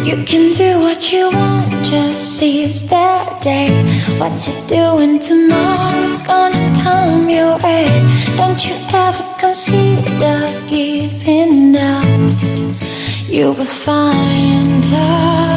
You can do what you want, just seize that day. What you're doing tomorrow's gonna come your way. Don't you ever consider giving up. You will find out.